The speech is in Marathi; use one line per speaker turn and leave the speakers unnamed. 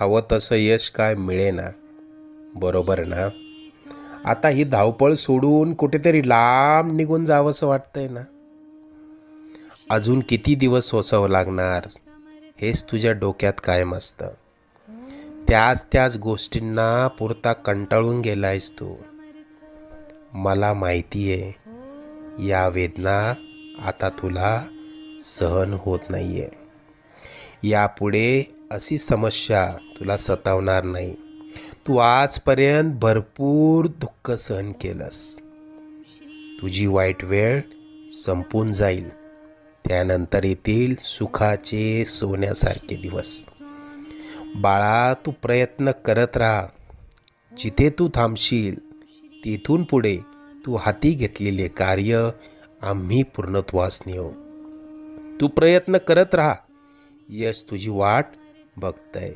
हवं तसं यश काय मिळेना, बरोबर ना? आता ही धावपळ सोडून कुठेतरी लांब निघून जावंसं वाटतंय ना? अजून किती दिवस सोसावं लागणार हेच तुझ्या डोक्यात कायम असतं. त्याच त्याच गोष्टींना पुरता कंटाळून गेलायस तू. मला माहिती आहे या वेदना आता तुला सहन होत नाहीये. यापुढे अशी समस्या तुला सतावणार नाही. तू आजपर्यंत भरपूर दुःख सहन केलंस. तुझी वाईट वेळ संपून जाईल. त्यानंतर येतील सुखाचे सोन्यासारखे दिवस. बाळा, तू प्रयत्न करत राहा. जिथे तू थांबशील तिथून पुढे तू हाती घेतलेले कार्य आम्ही पूर्णत्वास नेऊ. तू प्रयत्न करत राहा. यश तुझी वाट बघतंय.